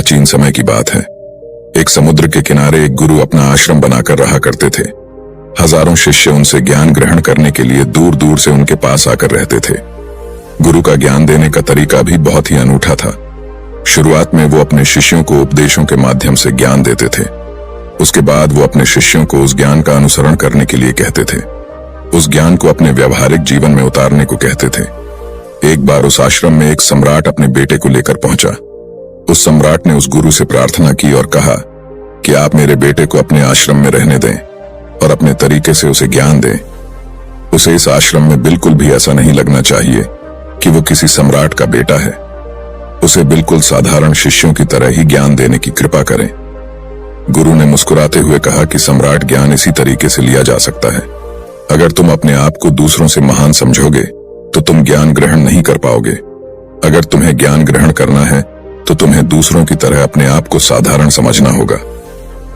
प्राचीन समय की बात है। एक समुद्र के किनारे एक गुरु अपना आश्रम बनाकर रहा करते थे। हजारों शिष्य उनसे ज्ञान ग्रहण करने के लिए दूर दूर से उनके पास आकर रहते थे। गुरु का ज्ञान देने का तरीका भी बहुत ही अनूठा था। शुरुआत में वो अपने शिष्यों को उपदेशों के माध्यम से ज्ञान देते थे। उसके बाद वो अपने शिष्यों को उस ज्ञान का अनुसरण करने के लिए कहते थे, उस ज्ञान को अपने व्यवहारिक जीवन में उतारने को कहते थे। एक बार उस आश्रम में एक सम्राट अपने बेटे को लेकर पहुंचा। उस सम्राट ने उस गुरु से प्रार्थना की और कहा कि आप मेरे बेटे को अपने आश्रम में रहने दें और अपने तरीके से उसे ज्ञान दें। उसे इस आश्रम में बिल्कुल भी ऐसा नहीं लगना चाहिए कि वो किसी सम्राट का बेटा है। उसे बिल्कुल साधारण शिष्यों की तरह ही ज्ञान देने की कृपा करें। गुरु ने मुस्कुराते हुए कहा कि सम्राट ज्ञान इसी तरीके से लिया जा सकता है। अगर तुम अपने आप को दूसरों से महान समझोगे तो तुम ज्ञान ग्रहण नहीं कर पाओगे। अगर तुम्हें ज्ञान ग्रहण करना है तो तुम्हें दूसरों की तरह अपने आप को साधारण समझना होगा।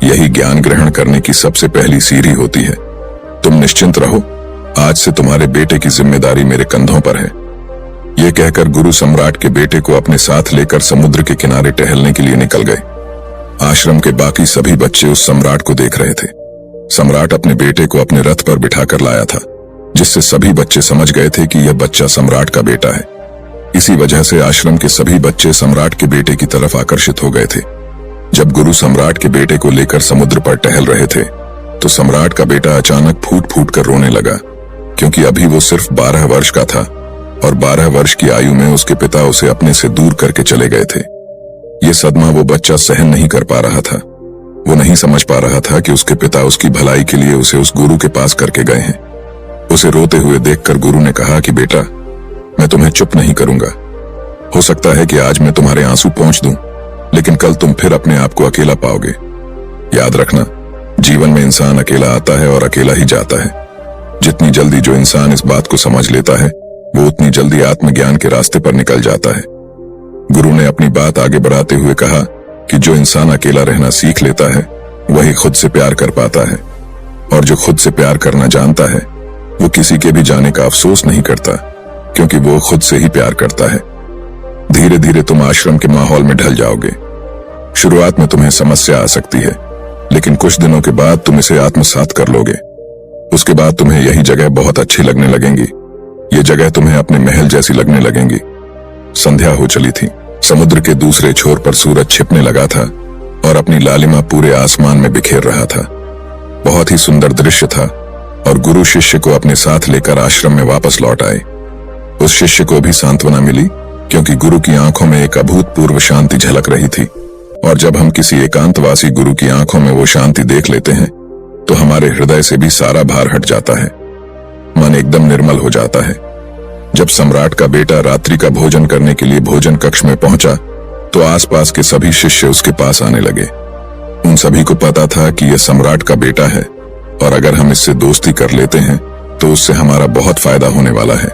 यही ज्ञान ग्रहण करने की सबसे पहली सीढ़ी होती है। तुम निश्चिंत रहो, आज से तुम्हारे बेटे की जिम्मेदारी मेरे कंधों पर है। यह कहकर गुरु सम्राट के बेटे को अपने साथ लेकर समुद्र के किनारे टहलने के लिए निकल गए। आश्रम के बाकी सभी बच्चे उस सम्राट को देख रहे थे। सम्राट अपने बेटे को अपने रथ पर बिठाकर लाया था, जिससे सभी बच्चे समझ गए थे कि यह बच्चा सम्राट का बेटा है। इसी वजह से आश्रम के सभी बच्चे सम्राट के बेटे की तरफ आकर्षित हो गए थे। जब गुरु सम्राट के बेटे को लेकर समुद्र पर टहल रहे थे तो सम्राट का बेटा अचानक फूट फूट कर रोने लगा, क्योंकि अभी वो सिर्फ 12 वर्ष का था और 12 वर्ष की आयु में उसके पिता उसे अपने से दूर करके चले गए थे। ये सदमा वो बच्चा सहन नहीं कर पा रहा था। वो नहीं समझ पा रहा था कि उसके पिता उसकी भलाई के लिए उसे उस गुरु के पास करके गए हैं। उसे रोते हुए देखकर गुरु ने कहा कि बेटा, मैं तुम्हें चुप नहीं करूंगा। हो सकता है कि आज मैं तुम्हारे आंसू पोंछ दूं, लेकिन कल तुम फिर अपने आप को अकेला पाओगे। याद रखना, जीवन में इंसान अकेला आता है और अकेला ही जाता है। जितनी जल्दी जो इंसान इस बात को समझ लेता है, वो उतनी जल्दी आत्मज्ञान के रास्ते पर निकल जाता है। गुरु ने अपनी बात आगे बढ़ाते हुए कहा कि जो इंसान अकेला रहना सीख लेता है वही खुद से प्यार कर पाता है, और जो खुद से प्यार करना जानता है वो किसी के भी जाने का अफसोस नहीं करता, क्योंकि वो खुद से ही प्यार करता है। धीरे धीरे तुम आश्रम के माहौल में ढल जाओगे। शुरुआत में तुम्हें समस्या आ सकती है, लेकिन कुछ दिनों के बाद तुम इसे आत्मसात कर लोगे। उसके बाद तुम्हें यही जगह बहुत अच्छी लगने लगेंगी। ये जगह तुम्हें अपने महल जैसी लगने लगेंगी। संध्या हो चली थी। समुद्र के दूसरे छोर पर सूरज छिपने लगा था और अपनी लालिमा पूरे आसमान में बिखेर रहा था। बहुत ही सुंदर दृश्य था और गुरु शिष्य को अपने साथ लेकर आश्रम में वापस लौट आए। उस शिष्य को भी सांत्वना मिली, क्योंकि गुरु की आंखों में एक अभूतपूर्व शांति झलक रही थी। और जब हम किसी एकांतवासी गुरु की आंखों में वो शांति देख लेते हैं तो हमारे हृदय से भी सारा भार हट जाता है। मन एकदम निर्मल हो जाता है। जब सम्राट का बेटा रात्रि का भोजन करने के लिए भोजन कक्ष में पहुंचा तो आसपास के सभी शिष्य उसके पास आने लगे। उन सभी को पता था कि यह सम्राट का बेटा है और अगर हम इससे दोस्ती कर लेते हैं तो उससे हमारा बहुत फायदा होने वाला है।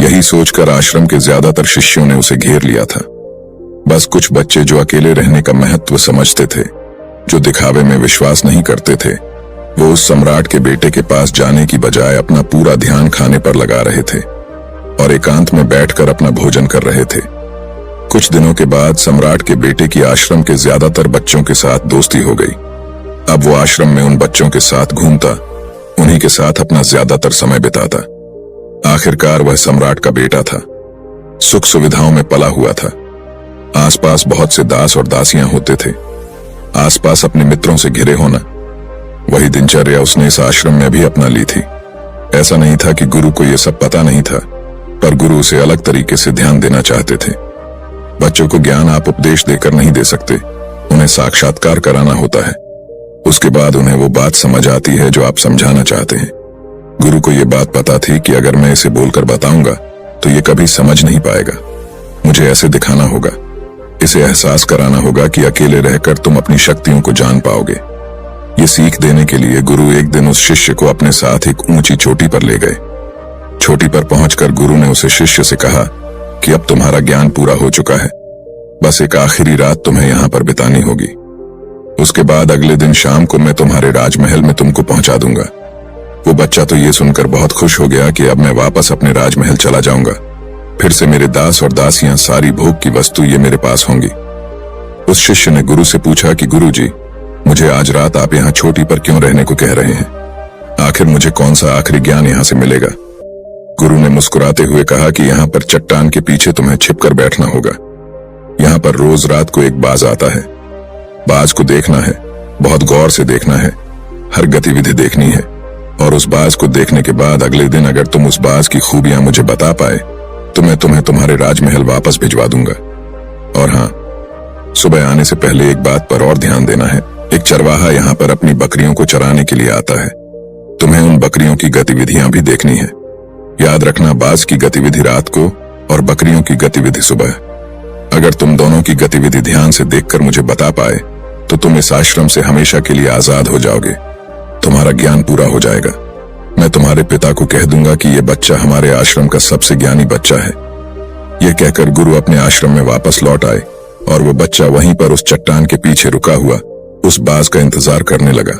यही सोचकर आश्रम के ज्यादातर शिष्यों ने उसे घेर लिया था। बस कुछ बच्चे जो अकेले रहने का महत्व समझते थे, जो दिखावे में विश्वास नहीं करते थे, वो उस सम्राट के बेटे के पास जाने की बजाय अपना पूरा ध्यान खाने पर लगा रहे थे और एकांत में बैठकर अपना भोजन कर रहे थे। कुछ दिनों के बाद सम्राट के बेटे की आश्रम के ज्यादातर बच्चों के साथ दोस्ती हो गई। अब वो आश्रम में उन बच्चों के साथ घूमता, उन्हीं के साथ अपना ज्यादातर समय बिताता। आखिरकार वह सम्राट का बेटा था, सुख सुविधाओं में पला हुआ था। आसपास बहुत से दास और दासियां होते थे। आसपास अपने मित्रों से घिरे होना, वही दिनचर्या उसने इस आश्रम में भी अपना ली थी। ऐसा नहीं था कि गुरु को यह सब पता नहीं था, पर गुरु उसे अलग तरीके से ध्यान देना चाहते थे। बच्चों को ज्ञान आप उपदेश देकर नहीं दे सकते, उन्हें साक्षात्कार कराना होता है। उसके बाद उन्हें वो बात समझ आती है जो आप समझाना चाहते हैं। गुरु को यह बात पता थी कि अगर मैं इसे बोलकर बताऊंगा तो ये कभी समझ नहीं पाएगा। मुझे ऐसे दिखाना होगा, इसे एहसास कराना होगा कि अकेले रहकर तुम अपनी शक्तियों को जान पाओगे। ये सीख देने के लिए गुरु एक दिन उस शिष्य को अपने साथ एक ऊंची चोटी पर ले गए। चोटी पर पहुंचकर गुरु ने उसे शिष्य से कहा कि अब तुम्हारा ज्ञान पूरा हो चुका है, बस एक आखिरी रात तुम्हें यहाँ पर बितानी होगी। उसके बाद अगले दिन शाम को मैं तुम्हारे राजमहल में तुमको पहुंचा दूंगा। वो बच्चा तो ये सुनकर बहुत खुश हो गया कि अब मैं वापस अपने राजमहल चला जाऊंगा। फिर से मेरे दास और दासियां, सारी भोग की वस्तु ये मेरे पास होंगी। उस शिष्य ने गुरु से पूछा कि गुरुजी, मुझे आज रात आप यहाँ चोटी पर क्यों रहने को कह रहे हैं? आखिर मुझे कौन सा आखिरी ज्ञान यहाँ से मिलेगा? गुरु ने मुस्कुराते हुए कहा कि यहाँ पर चट्टान के पीछे तुम्हें छिपकर बैठना होगा। यहाँ पर रोज रात को एक बाज आता है। बाज को देखना है, बहुत गौर से देखना है, हर गतिविधि देखनी है, और उस बाज को देखने के बाद अगले दिन अगर तुम उस बाज की खूबियां मुझे बता पाए तो मैं तुम्हें तुम्हारे राजमहल वापस भिजवा दूंगा। और हाँ, सुबह आने से पहले एक बात पर और ध्यान देना है। एक चरवाहा यहाँ पर अपनी बकरियों को चराने के लिए आता है। तुम्हें उन बकरियों की गतिविधियां भी देखनी है। याद रखना, बाज की गतिविधि रात को और बकरियों की गतिविधि सुबह। अगर तुम दोनों की गतिविधि ध्यान से देखकर मुझे बता पाए तो तुम इस आश्रम से हमेशा के लिए आजाद हो जाओगे। तुम्हारा ज्ञान पूरा हो जाएगा। मैं तुम्हारे पिता को कह दूंगा कि यह बच्चा हमारे आश्रम का सबसे ज्ञानी बच्चा है। यह कहकर गुरु अपने आश्रम में वापस लौट आए और वो बच्चा वहीं पर उस चट्टान के पीछे रुका हुआ उस बाज का इंतजार करने लगा।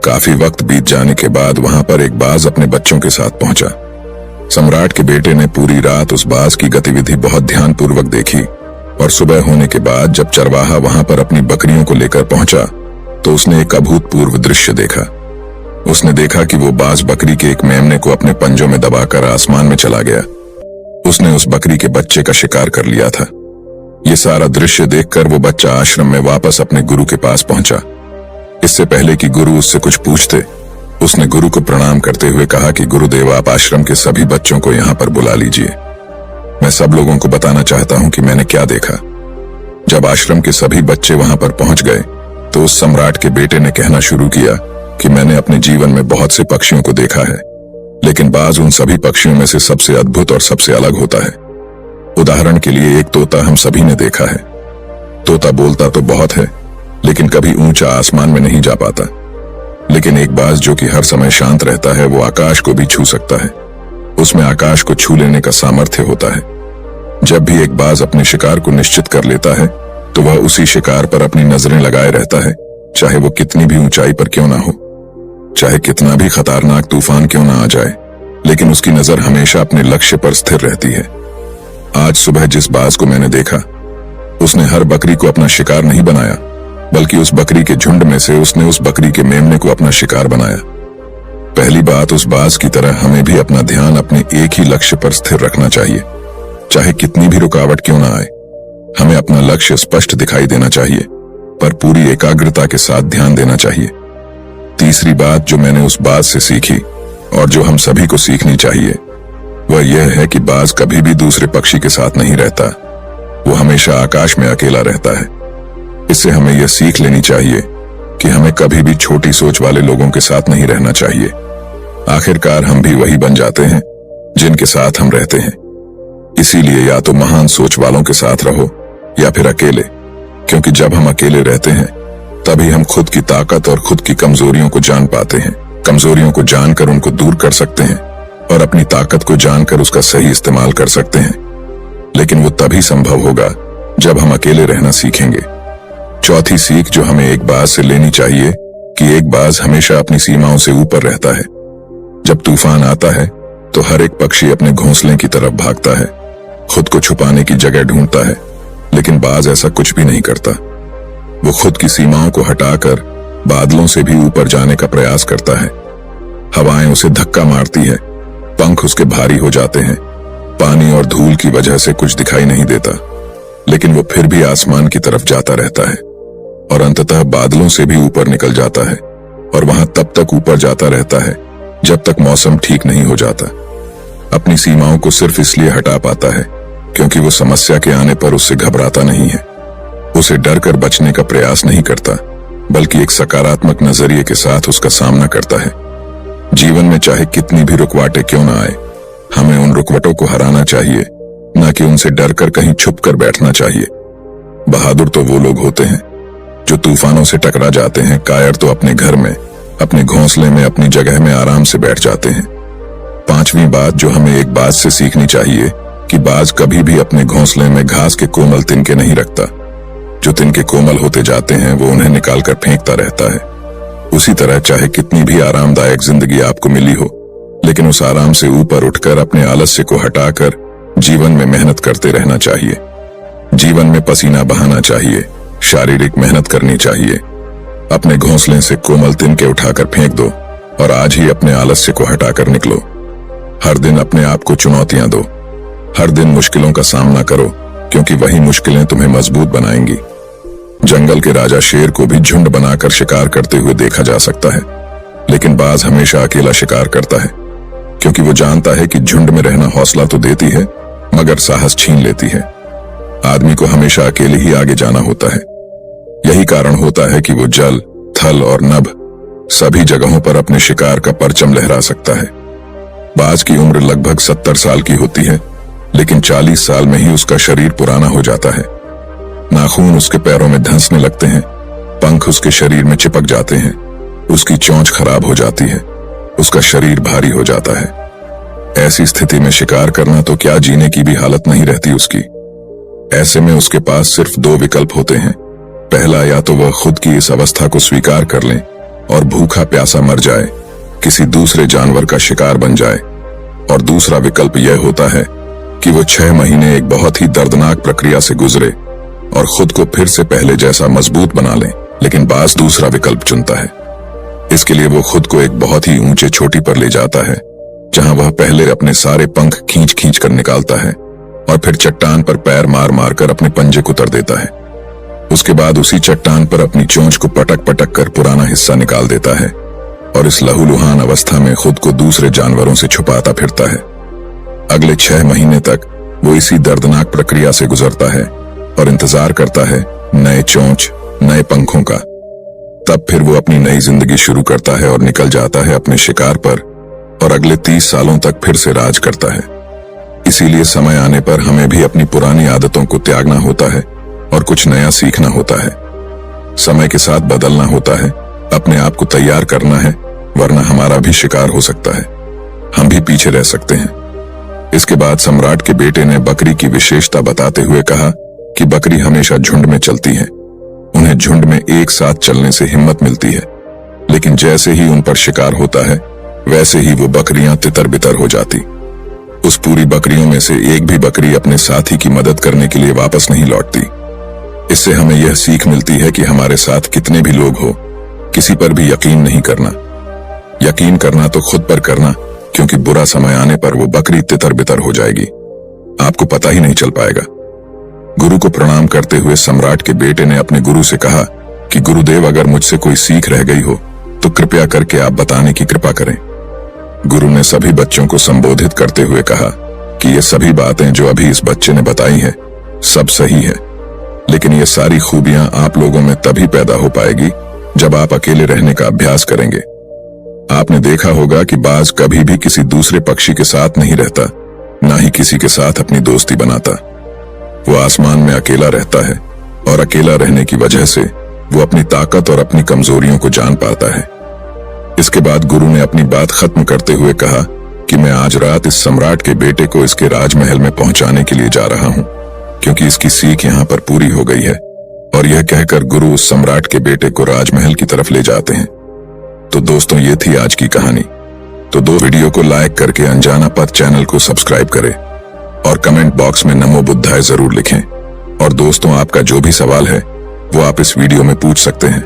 काफी वक्त बीत जाने के बाद वहां पर एक बाज अपने बच्चों के साथ पहुंचा। सम्राट के बेटे ने पूरी रात उस बाज की गतिविधि बहुत ध्यानपूर्वक देखी और सुबह होने के बाद जब चरवाहा वहां पर अपनी बकरियों को लेकर पहुंचा तो उसने एक अभूतपूर्व दृश्य देखा। उसने देखा कि वो बाज बकरी के एक मेमने को अपने पंजों में दबाकर आसमान में चला गया। उसने उस बकरी के बच्चे का शिकार कर लिया था। ये सारा दृश्य देखकर वो बच्चा आश्रम में वापस अपने गुरु के पास पहुंचा। इससे पहले कि गुरु उससे कुछ पूछते, उसने गुरु को प्रणाम करते हुए कहा कि गुरुदेव, आप आश्रम के सभी बच्चों को यहाँ पर बुला लीजिए। मैं सब लोगों को बताना चाहता हूँ कि मैंने क्या देखा। जब आश्रम के सभी बच्चे वहां पर पहुंच गए तो उस सम्राट के बेटे ने कहना शुरू किया कि मैंने अपने जीवन में बहुत से पक्षियों को देखा है, लेकिन बाज उन सभी पक्षियों में से सबसे अद्भुत और सबसे अलग होता है। उदाहरण के लिए एक तोता हम सभी ने देखा है। तोता बोलता तो बहुत है, लेकिन कभी ऊंचा आसमान में नहीं जा पाता। लेकिन एक बाज जो कि हर समय शांत रहता है, वो आकाश को भी छू सकता है। उसमें आकाश को छू लेने का सामर्थ्य होता है। जब भी एक बाज अपने शिकार को निश्चित कर लेता है तो वह उसी शिकार पर अपनी नजरें लगाए रहता है, चाहे वो कितनी भी ऊंचाई पर क्यों ना हो, चाहे कितना भी खतरनाक तूफान क्यों ना आ जाए, लेकिन उसकी नजर हमेशा अपने लक्ष्य पर स्थिर रहती है। आज सुबह जिस बाज को मैंने देखा, उसने हर बकरी को अपना शिकार नहीं बनाया, बल्कि उस बकरी के झुंड में से उसने उस बकरी के मेमने को अपना शिकार बनाया। पहली बात, उस बाज की तरह हमें भी अपना ध्यान अपने एक ही लक्ष्य पर स्थिर रखना चाहिए, चाहे कितनी भी रुकावट क्यों ना आए। हमें अपना लक्ष्य स्पष्ट दिखाई देना चाहिए, पर पूरी एकाग्रता के साथ ध्यान देना चाहिए। तीसरी बात जो मैंने उस बाज से सीखी और जो हम सभी को सीखनी चाहिए, वह यह है कि बाज कभी भी दूसरे पक्षी के साथ नहीं रहता। वो हमेशा आकाश में अकेला रहता है। इससे हमें यह सीख लेनी चाहिए कि हमें कभी भी छोटी सोच वाले लोगों के साथ नहीं रहना चाहिए। आखिरकार हम भी वही बन जाते हैं जिनके साथ हम रहते हैं। इसीलिए या तो महान सोच वालों के साथ रहो या फिर अकेले, क्योंकि जब हम अकेले रहते हैं तभी हम खुद की ताकत और खुद की कमजोरियों को जान पाते हैं। कमजोरियों को जानकर उनको दूर कर सकते हैं और अपनी ताकत को जानकर उसका सही इस्तेमाल कर सकते हैं। लेकिन वो तभी संभव होगा जब हम अकेले रहना सीखेंगे। चौथी सीख जो हमें एक बाज से लेनी चाहिए कि एक बाज हमेशा अपनी सीमाओं से ऊपर रहता है। जब तूफान आता है तो हर एक पक्षी अपने घोंसले की तरफ भागता है, खुद को छुपाने की जगह ढूंढता है, लेकिन बाज ऐसा कुछ भी नहीं करता। वो खुद की सीमाओं को हटाकर बादलों से भी ऊपर जाने का प्रयास करता है। हवाएं उसे धक्का मारती है, पंख उसके भारी हो जाते हैं, पानी और धूल की वजह से कुछ दिखाई नहीं देता, लेकिन वो फिर भी आसमान की तरफ जाता रहता है और अंततः बादलों से भी ऊपर निकल जाता है और वहां तब तक ऊपर जाता रहता है जब तक मौसम ठीक नहीं हो जाता। अपनी सीमाओं को सिर्फ इसलिए हटा पाता है क्योंकि वो समस्या के आने पर उससे घबराता नहीं है, उसे डर कर बचने का प्रयास नहीं करता, बल्कि एक सकारात्मक नजरिए के साथ उसका सामना करता है। जीवन में चाहे कितनी भी रुकावटें क्यों ना आए, हमें उन रुकावटों को हराना चाहिए, न कि उनसे डर कर कहीं छुप कर बैठना चाहिए। बहादुर तो वो लोग होते हैं जो तूफानों से टकरा जाते हैं, कायर तो अपने घर में, अपने घोंसले में, अपनी जगह में आराम से बैठ जाते हैं। पांचवी बात जो हमें एक बाज से सीखनी चाहिए कि बाज कभी भी अपने घोंसले में घास के कोमल तिनके नहीं रखता। जो तिनके कोमल होते जाते हैं वो उन्हें निकालकर फेंकता रहता है। उसी तरह चाहे कितनी भी आरामदायक जिंदगी आपको मिली हो, लेकिन उस आराम से ऊपर उठकर अपने आलस्य को हटाकर जीवन में मेहनत करते रहना चाहिए। जीवन में पसीना बहाना चाहिए, शारीरिक मेहनत करनी चाहिए। अपने घोंसले से कोमल तिनके उठाकर फेंक दो और आज ही अपने आलस्य को हटाकर निकलो। हर दिन अपने आप को चुनौतियां दो। हर दिन मुश्किलों का सामना करो, क्योंकि वही मुश्किलें तुम्हें मजबूत बनाएंगी। जंगल के राजा शेर को भी झुंड बनाकर शिकार करते हुए देखा जा सकता है, लेकिन बाज हमेशा अकेला शिकार करता है, क्योंकि वो जानता है कि झुंड में रहना हौसला तो देती है मगर साहस छीन लेती है। आदमी को हमेशा अकेले ही आगे जाना होता है। यही कारण होता है कि वो जल, थल और नभ सभी जगहों पर अपने शिकार का परचम लहरा सकता है। बाज की उम्र लगभग 70 साल की होती है, लेकिन 40 साल में ही उसका शरीर पुराना हो जाता है। नाखून उसके पैरों में धंसने लगते हैं, पंख उसके शरीर में चिपक जाते हैं, उसकी चोंच खराब हो जाती है, उसका शरीर भारी हो जाता है। ऐसी स्थिति में शिकार करना तो क्या, जीने की भी हालत नहीं रहती उसकी। ऐसे में उसके पास सिर्फ 2 विकल्प होते हैं। पहला, या तो वह खुद की इस अवस्था को स्वीकार कर ले और भूखा प्यासा मर जाए, किसी दूसरे जानवर का शिकार बन जाए, और दूसरा विकल्प यह होता है कि वो 6 महीने एक बहुत ही दर्दनाक प्रक्रिया से गुजरे और खुद को फिर से पहले जैसा मजबूत बना ले। लेकिन बाज दूसरा विकल्प चुनता है। इसके लिए वो खुद को एक बहुत ही ऊंचे चोटी पर ले जाता है, जहां वह पहले अपने सारे पंख खींच खींच कर निकालता है और फिर चट्टान पर पैर मार मार कर अपने पंजे को उतर देता है। उसके बाद उसी चट्टान पर अपनी चोंच को पटक पटक कर पुराना हिस्सा निकाल देता है और इस लहूलुहान अवस्था में खुद को दूसरे जानवरों से छुपाता फिरता है। अगले 6 महीने तक वो इसी दर्दनाक प्रक्रिया से गुजरता है और इंतजार करता है नए चोंच, नए पंखों का। तब फिर वो अपनी नई जिंदगी शुरू करता है और निकल जाता है अपने शिकार पर और अगले 30 सालों तक फिर से राज करता है। इसीलिए समय आने पर हमें भी अपनी पुरानी आदतों को त्यागना होता है और कुछ नया सीखना होता है। समय के साथ बदलना होता है, अपने आप को तैयार करना है, वरना हमारा भी शिकार हो सकता है, हम भी पीछे रह सकते हैं। इसके बाद सम्राट के बेटे ने बकरी की विशेषता बताते हुए कहा कि बकरी हमेशा झुंड में चलती है। उन्हें झुंड में एक साथ चलने से हिम्मत मिलती है, लेकिन जैसे ही उन पर शिकार होता है वैसे ही वो बकरियां तितर बितर हो जाती। उस पूरी बकरियों में से एक भी बकरी अपने साथी की मदद करने के लिए वापस नहीं लौटती। इससे हमें यह सीख मिलती है कि हमारे साथ कितने भी लोग हो, किसी पर भी यकीन नहीं करना। यकीन करना तो खुद पर करना, क्योंकि बुरा समय आने पर वो बकरी तितर बितर हो जाएगी, आपको पता ही नहीं चल पाएगा। गुरु को प्रणाम करते हुए सम्राट के बेटे ने अपने गुरु से कहा कि गुरुदेव, अगर मुझसे कोई सीख रह गई हो तो कृपया करके आप बताने की कृपा करें। गुरु ने सभी बच्चों को संबोधित करते हुए कहा कि ये सभी बातें जो अभी इस बच्चे ने बताई हैं सब सही है, लेकिन ये सारी खूबियां आप लोगों में तभी पैदा हो पाएगी जब आप अकेले रहने का अभ्यास करेंगे। आपने देखा होगा कि बाज कभी भी किसी दूसरे पक्षी के साथ नहीं रहता, ना ही किसी के साथ अपनी दोस्ती बनाता। वो आसमान में अकेला रहता है और अकेला रहने की वजह से वो अपनी ताकत और अपनी कमजोरियों को जान पाता है। इसके बाद गुरु ने अपनी बात खत्म करते हुए कहा कि मैं आज रात इस सम्राट के बेटे को इसके राजमहल में पहुंचाने के लिए जा रहा हूं, क्योंकि इसकी सीख यहां पर पूरी हो गई है। और यह कहकर गुरु उस सम्राट के बेटे को राजमहल की तरफ ले जाते हैं। तो दोस्तों, ये थी आज की कहानी। तो वीडियो को लाइक करके अनजाना पथ चैनल को सब्सक्राइब करें और कमेंट बॉक्स में नमो बुद्धाय जरूर लिखें। और दोस्तों, आपका जो भी सवाल है वो आप इस वीडियो में पूछ सकते हैं।